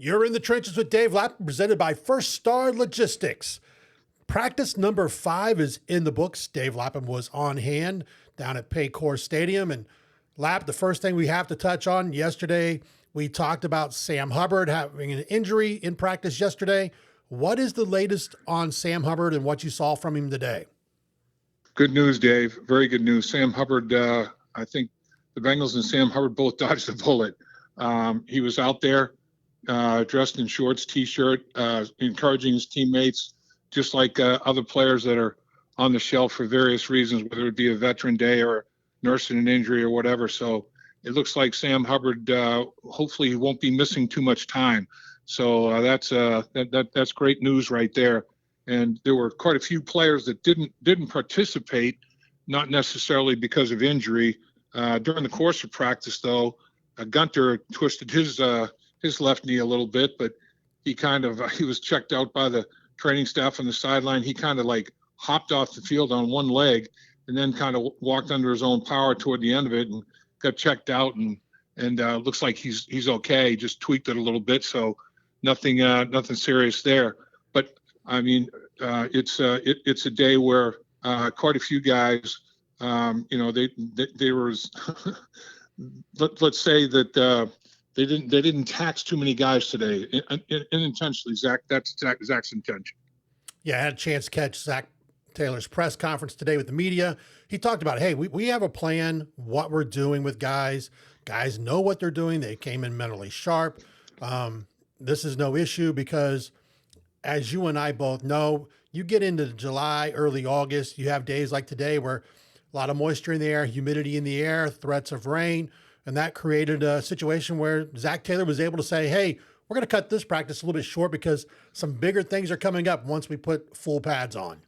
You're in the trenches with Dave Lapham, presented by First Star Logistics. Practice number 5 is in the books. Dave Lapham was on hand down at Paycor Stadium. And Lap, the first thing we have to touch on, yesterday we talked about Sam Hubbard having an injury in practice yesterday. What is the latest on Sam Hubbard and what you saw from him today? Good news, Dave. Very good news. Sam Hubbard, I think the Bengals and Sam Hubbard both dodged the bullet. He was out there dressed in shorts, T-shirt, encouraging his teammates, just like other players that are on the shelf for various reasons, whether it be a veteran day or nursing an injury or whatever. So it looks like Sam Hubbard, hopefully he won't be missing too much time. So that's great news right there. And there were quite a few players that didn't participate, not necessarily because of injury. During the course of practice, though, Gunter twisted his left knee a little bit, but he was checked out by the training staff on the sideline. He kind of like hopped off the field on one leg and then kind of walked under his own power toward the end of it and got checked out, and looks like he's okay. Just tweaked it a little bit, so nothing serious there. But I mean, it's a day where quite a few guys, they were let's say that they didn't tax too many guys today, unintentionally. Zach, that's Zach's intention. Yeah, I had a chance to catch Zack Taylor's press conference today with the media. He talked about, hey, we have a plan, what we're doing with guys. Guys know what they're doing. They came in mentally sharp. This is no issue because, as you and I both know, you get into July, early August, you have days like today where a lot of moisture in the air, humidity in the air, threats of rain. And that created a situation where Zack Taylor was able to say, hey, we're going to cut this practice a little bit short because some bigger things are coming up once we put full pads on.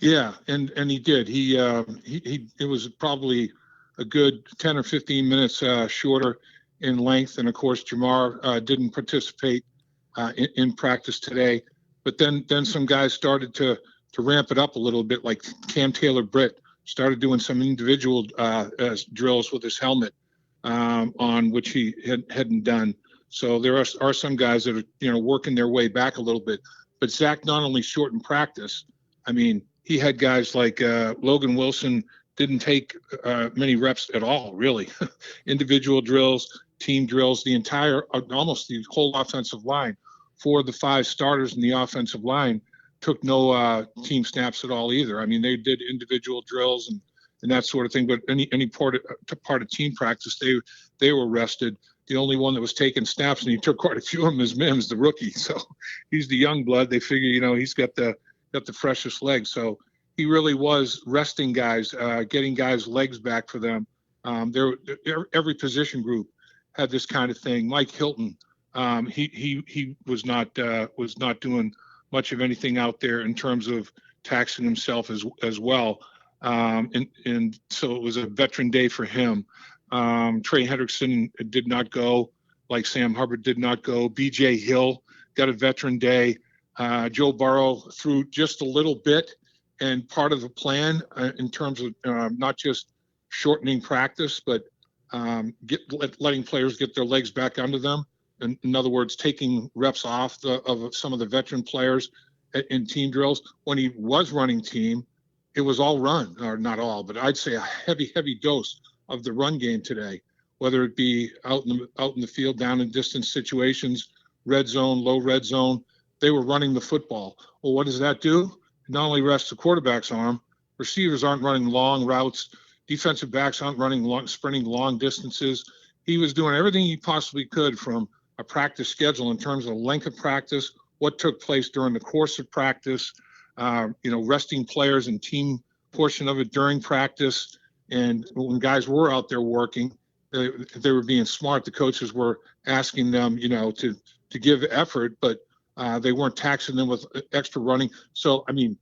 Yeah, and he did. He it was probably a good 10 or 15 minutes shorter in length. And of course, Jamar didn't participate in practice today. But then some guys started to ramp it up a little bit, like Cam Taylor-Britt started doing some individual drills with his helmet on, which he hadn't done. So there are some guys that are working their way back a little bit. But Zach not only shortened practice, I mean, he had guys like Logan Wilson didn't take many reps at all, really. Individual drills, team drills, almost the whole offensive line. 4 of the 5 starters in the offensive line took no team snaps at all either. I mean, they did individual drills and that sort of thing, but any part of team practice, they were rested. The only one that was taking snaps, and he took quite a few of them, is Mims, the rookie. So he's the young blood. They figure, he's got the freshest legs. So he really was resting guys, getting guys' legs back for them. Every position group had this kind of thing. Mike Hilton, he was not doing much of anything out there in terms of taxing himself as well. And so it was a veteran day for him. Trey Hendrickson did not go, like Sam Hubbard did not go. BJ Hill got a veteran day. Joe Burrow threw just a little bit, and part of the plan in terms of not just shortening practice, but letting players get their legs back under them. In other words, taking reps off of some of the veteran players in team drills. When he was running team, it was all run, or not all, but I'd say a heavy dose of the run game today, whether it be out in the field, down in distance situations, red zone, low red zone. They were running the football. Well, what does that do? It not only rests the quarterback's arm, receivers aren't running long routes, defensive backs aren't sprinting long distances. He was doing everything he possibly could from a practice schedule in terms of the length of practice, what took place during the course of practice, resting players and team portion of it during practice. And when guys were out there working, they were being smart. The coaches were asking them, to give effort, but they weren't taxing them with extra running. So, I mean,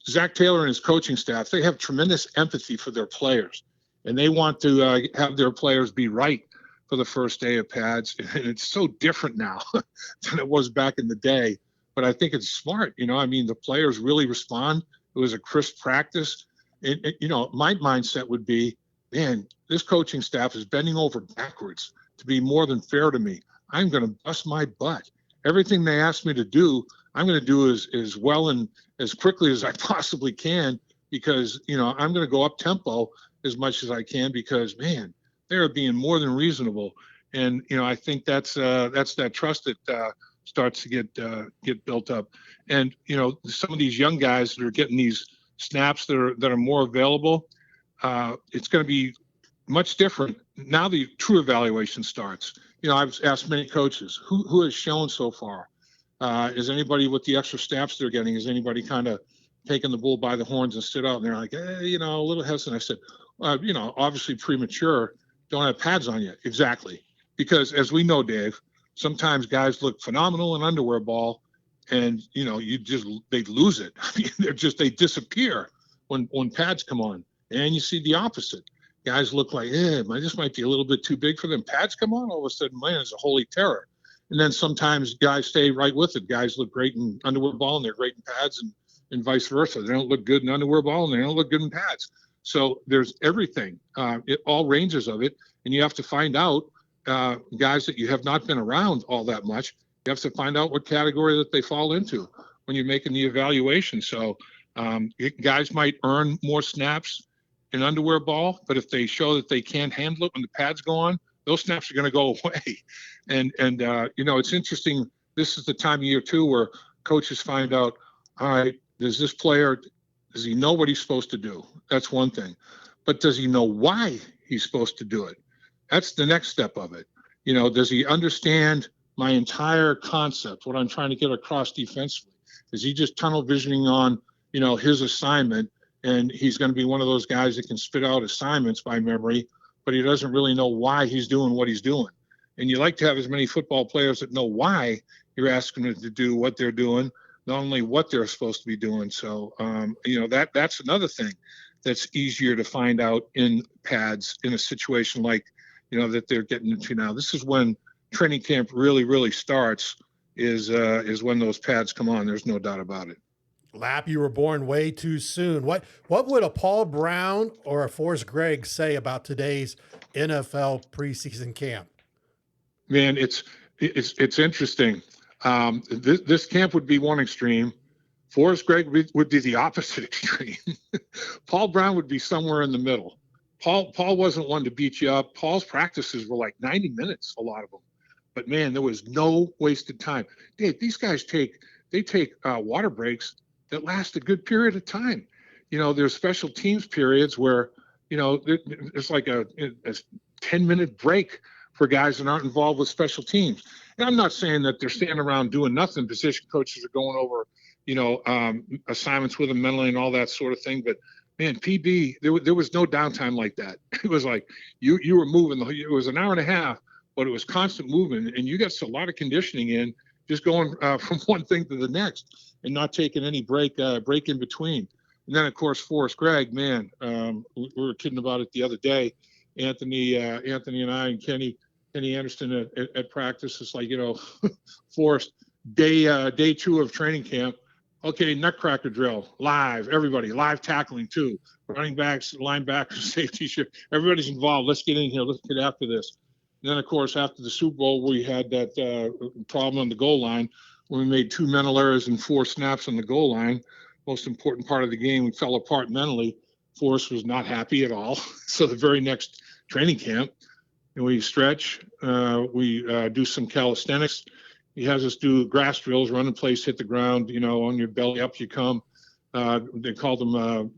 Zack Taylor and his coaching staff, they have tremendous empathy for their players, and they want to have their players be right for the first day of pads. And it's so different now than it was back in the day. But I think it's smart. The players really respond. It was a crisp practice. My mindset would be, man, this coaching staff is bending over backwards to be more than fair to me. I'm going to bust my butt. Everything they ask me to do, I'm going to do as well and as quickly as I possibly can, because, I'm going to go up tempo as much as I can, because, man, they're being more than reasonable. And, I think that's that trust that starts to get built up. And, some of these young guys that are getting these snaps that are more available, it's going to be much different. Now the true evaluation starts. I've asked many coaches, who has shown so far? Is anybody with the extra snaps they're getting, is anybody kind of taking the bull by the horns and stood out? And they're like, a little hesitant. I said, obviously premature, don't have pads on yet. Exactly. Because as we know, Dave, sometimes guys look phenomenal in underwear ball, and, they lose it. I mean, they disappear when pads come on. And you see the opposite. Guys look like, this might be a little bit too big for them. Pads come on, all of a sudden, man, it's a holy terror. And then sometimes guys stay right with it. Guys look great in underwear ball and they're great in pads, and vice versa. They don't look good in underwear ball and they don't look good in pads. So there's everything, all ranges of it. And you have to find out, guys that you have not been around all that much, you have to find out what category that they fall into when you're making the evaluation. So guys might earn more snaps in underwear ball, but if they show that they can't handle it when the pads go on, those snaps are going to go away. And it's interesting. This is the time of year too where coaches find out, all right, does he know what he's supposed to do? That's one thing. But does he know why he's supposed to do it? That's the next step of it. Does he understand my entire concept, what I'm trying to get across defensively? Is he just tunnel visioning on, his assignment? And he's going to be one of those guys that can spit out assignments by memory, but he doesn't really know why he's doing what he's doing. And you like to have as many football players that know why you're asking them to do what they're doing, not only what they're supposed to be doing. So, that's another thing that's easier to find out in pads in a situation like, that they're getting into now. This is when training camp really, really starts, is when those pads come on. There's no doubt about it. Lap, you were born way too soon. What would a Paul Brown or a Forrest Gregg say about today's NFL preseason camp? Man, it's interesting. This camp would be one extreme. Forrest Gregg would be the opposite extreme. Paul Brown would be somewhere in the middle. Paul wasn't one to beat you up. Paul's practices were like 90 minutes, a lot of them. But man, there was no wasted time. Dave, these guys take water breaks that last a good period of time. There's special teams periods where, it's like a 10-minute break for guys that aren't involved with special teams. And I'm not saying that they're standing around doing nothing. Position coaches are going over, assignments with them mentally and all that sort of thing. But man, PB, there was no downtime like that. It was like you were moving. It was an hour and a half, but it was constant movement, and you got a lot of conditioning in, just going from one thing to the next and not taking any break in between. And then, of course, Forrest Gregg, man, we were kidding about it the other day. Anthony and I and Kenny Anderson at practice. It's like, Forrest, day 2 of training camp. Okay, nutcracker drill, live, everybody, live tackling too. Running backs, linebackers, safety shift, everybody's involved. Let's get in here. Let's get after this. And then, of course, after the Super Bowl, we had that problem on the goal line when we made 2 mental errors and 4 snaps on the goal line. Most important part of the game, we fell apart mentally. Forrest was not happy at all. So the very next training camp, and we stretch, we do some calisthenics. He has us do grass drills, run in place, hit the ground, on your belly, up you come. They called them,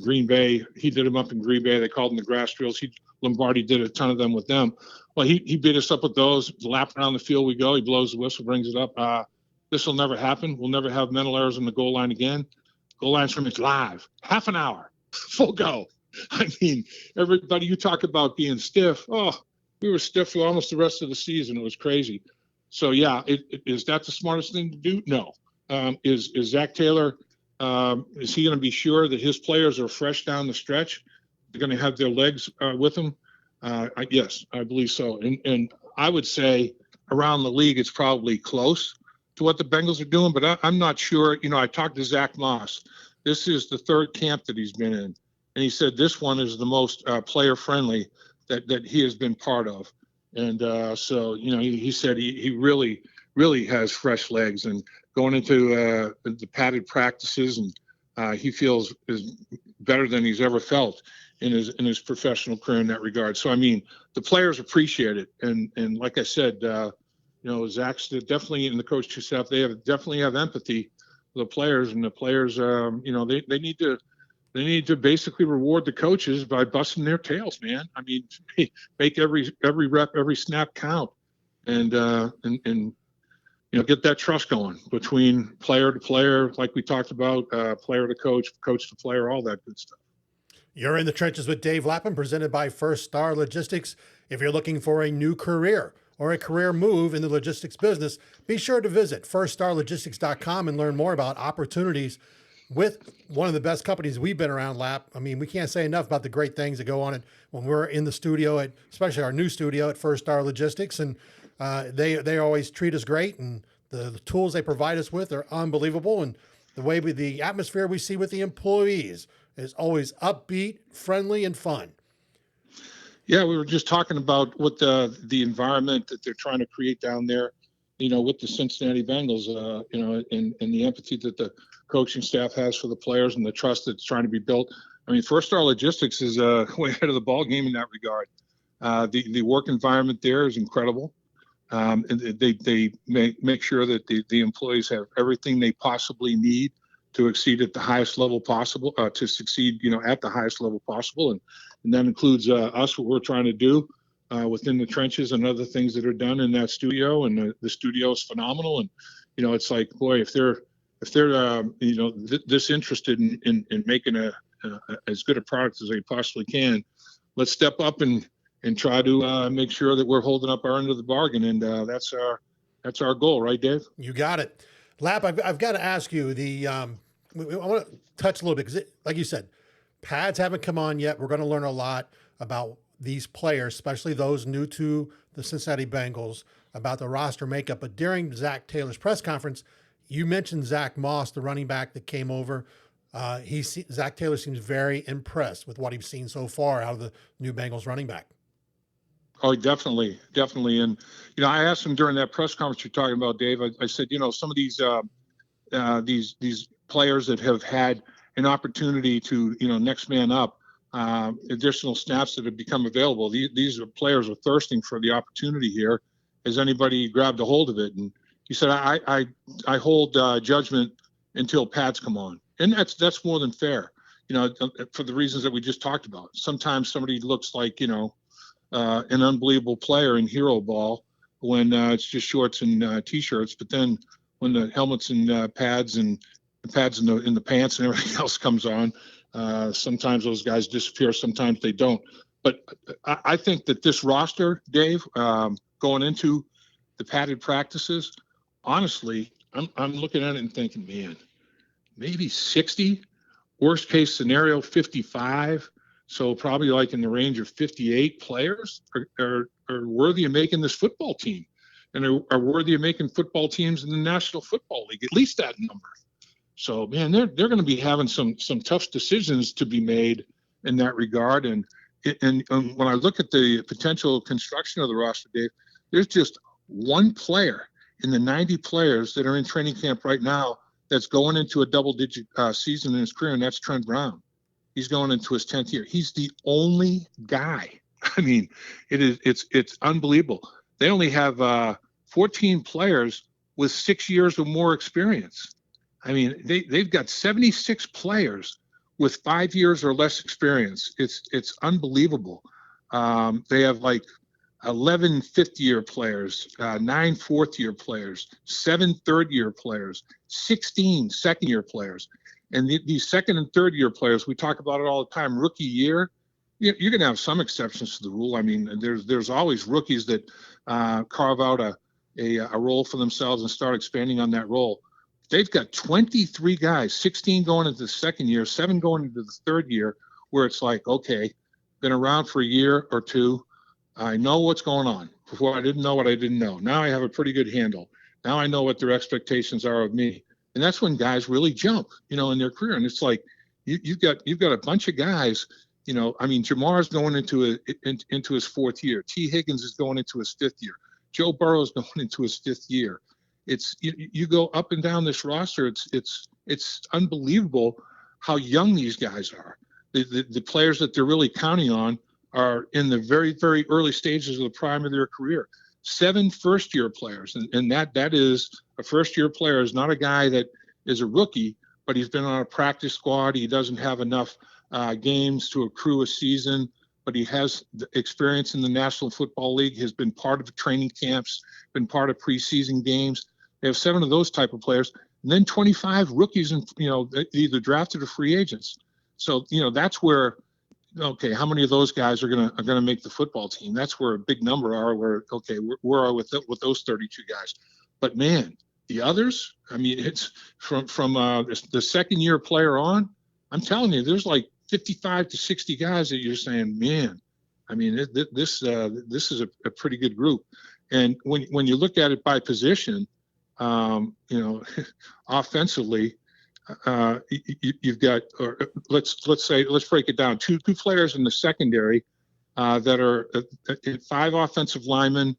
Green Bay. He did them up in Green Bay. They called them the grass drills. Lombardi did a ton of them with them. Well, he beat us up with those. Lap around the field we go. He blows the whistle, brings it up. This will never happen. We'll never have mental errors on the goal line again. Goal line scrimmage live, half an hour, full go. I mean, everybody, you talk about being stiff. Oh, we were stiff for almost the rest of the season. It was crazy. So yeah, is that the smartest thing to do? No. Is Zack Taylor? Is he going to be sure that his players are fresh down the stretch? They're going to have their legs with them. Yes, I believe so. And I would say around the league, it's probably close to what the Bengals are doing, but I'm not sure. I talked to Zach Moss. This is the 3rd camp that he's been in. And he said this one is the most player friendly that he has been part of. And so, he said he really, really has fresh legs and going into the padded practices, and he feels is better than he's ever felt in his professional career in that regard. So, I mean, the players appreciate it. And like I said, Zach's definitely, and the coaching staff, they definitely have empathy for the players, and the players, they need to basically reward the coaches by busting their tails, man. I mean, make every rep, every snap count, and get that trust going between player to player, like we talked about, player to coach, coach to player, all that good stuff. You're in the trenches with Dave Lapham, presented by First Star Logistics. If you're looking for a new career or a career move in the logistics business, be sure to visit firststarlogistics.com and learn more about opportunities with one of the best companies we've been around, Lap. I mean, we can't say enough about the great things that go on when we're in the studio especially our new studio at First Star Logistics. And they always treat us great, and the tools they provide us with are unbelievable. And the atmosphere we see with the employees is always upbeat, friendly, and fun. Yeah, we were just talking about what the environment that they're trying to create down there, with the Cincinnati Bengals, and the empathy that the coaching staff has for the players and the trust that's trying to be built. I mean, First Star Logistics is way ahead of the ball game in that regard. The work environment there is incredible. And they make sure that the employees have everything they possibly need to exceed at the highest level possible, to succeed, at the highest level possible. And that includes us, what we're trying to do within the trenches and other things that are done in that studio. And the studio is phenomenal. And, it's like, boy, if they're this interested in making as good a product as they possibly can, let's step up and try to make sure that we're holding up our end of the bargain. And that's our goal, right, Dave? You got it. Lap, I've got to ask you, I want to touch a little bit because, like you said, pads haven't come on yet. We're going to learn a lot about these players, especially those new to the Cincinnati Bengals, about the roster makeup. But during Zack Taylor's press conference, you mentioned Zach Moss, the running back that came over. Zack Taylor seems very impressed with what he's seen so far out of the new Bengals running back. Oh, definitely. And I asked him during that press conference you're talking about, Dave. I said, some of these players that have had an opportunity to, next man up, additional snaps that have become available. These players are thirsting for the opportunity here. Has anybody grabbed a hold of it? And he said, I hold judgment until pads come on, and that's more than fair. For the reasons that we just talked about. Sometimes somebody looks like an unbelievable player in hero ball when it's just shorts and t-shirts, but then when the helmets and pads and the pads in the pants and everything else comes on, sometimes those guys disappear, sometimes they don't. But I think that this roster, Dave, going into the padded practices, honestly, I'm looking at it and thinking, man, maybe 60, worst case scenario 55. So probably like in the range of 58 players are worthy of making this football team, and are worthy of making football teams in the National Football League, at least that number. So, man, they're going to be having some tough decisions to be made in that regard. And when I look at the potential construction of the roster, Dave, there's just one player in the 90 players that are in training camp right now that's going into a double-digit season in his career, and that's Trent Brown. He's going into his 10th year. He's the only guy. I mean, it's unbelievable. They only have 14 players with 6 years or more experience. I mean, they've got 76 players with 5 years or less experience. It's unbelievable. They have like 11 fifth-year players, 9 fourth-year players, 7 third-year players, 16 second-year players. And these second and third year players, we talk about it all the time, rookie year, you're going to have some exceptions to the rule. I mean, there's always rookies that carve out a role for themselves and start expanding on that role. They've got 23 guys, 16 going into the second year, 7 going into the third year, where it's like, okay, been around for a year or two. I know what's going on. Before I didn't know what I didn't know. Now I have a pretty good handle. Now I know what their expectations are of me. And that's when guys really jump, in their career. And it's like you've got a bunch of guys I mean, Jamar's going into his fourth year. T. Higgins is going into his fifth year. Joe Burrow is going into his fifth year. It's you go up and down this roster. It's unbelievable how young these guys are. The players that they're really counting on are in the very, very early stages of the prime of their career. 7 first-year players, and that is a first-year player is not a guy that is a rookie, but he's been on a practice squad. He doesn't have enough games to accrue a season, but he has experience in the National Football League, has been part of the training camps, been part of preseason games. They have 7 of those type of players, and then 25 rookies, and either drafted or free agents. So that's where, okay, how many of those guys are gonna make the football team? That's where a big number are. Where okay, where are with those 32 guys? But man, the others, I mean, it's from the second year player on. I'm telling you, there's like 55 to 60 guys that you're saying, man, I mean, this is a pretty good group. And when you look at it by position, offensively, you've got, or let's break it down. Two players in the secondary that are 5 offensive linemen,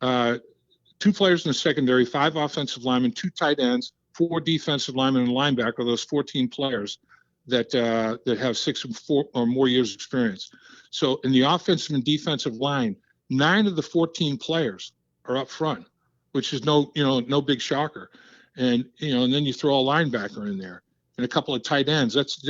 2 players in the secondary, 5 offensive linemen, 2 tight ends, 4 defensive linemen, and linebacker. Those 14 players that have 6 or more years experience. So in the offensive and defensive line, 9 of the 14 players are up front, which is no big shocker. And then you throw a linebacker in there and a couple of tight ends. That's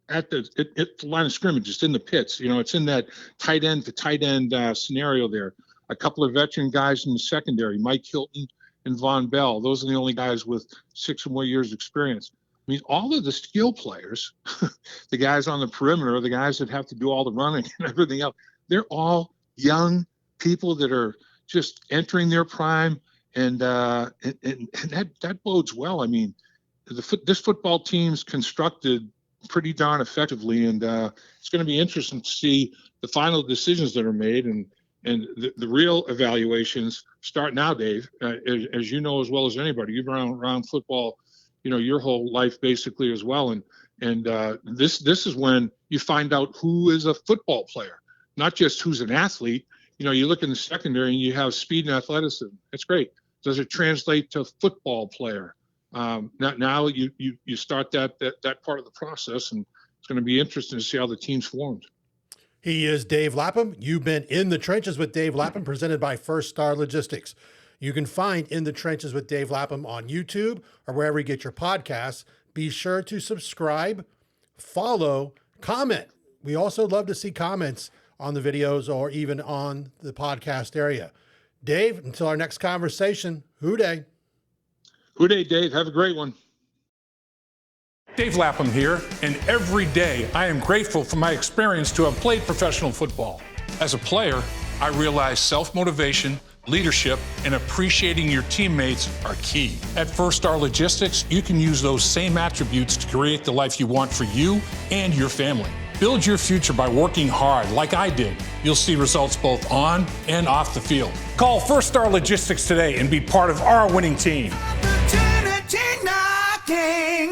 at the line of scrimmage. It's in the pits. It's in that tight end to tight end scenario there. A couple of veteran guys in the secondary, Mike Hilton and Von Bell. Those are the only guys with 6 or more years experience. I mean, all of the skill players, the guys on the perimeter, the guys that have to do all the running and everything else, they're all young people that are just entering their prime. And that bodes well. I mean, this football team's constructed pretty darn effectively, and it's going to be interesting to see the final decisions that are made, and the real evaluations start now, Dave. As you know as well as anybody, you've been around football, your whole life basically as well, and this is when you find out who is a football player, not just who's an athlete. You look in the secondary and you have speed and athleticism. That's great. Does it translate to football player? Now you start that part of the process, and it's going to be interesting to see how the team's formed. He is Dave Lapham. You've been In the Trenches with Dave Lapham, presented by First Star Logistics. You can find In the Trenches with Dave Lapham on YouTube or wherever you get your podcasts. Be sure to subscribe, follow, comment. We also love to see comments on the videos or even on the podcast area. Dave, until our next conversation, hoo-day. Hoo-day, Dave. Have a great one. Dave Lapham here, and every day I am grateful for my experience to have played professional football. As a player, I realized self-motivation, leadership, and appreciating your teammates are key. At First Star Logistics, you can use those same attributes to create the life you want for you and your family. Build your future by working hard like I did. You'll see results both on and off the field. Call First Star Logistics today and be part of our winning team. Opportunity knocking.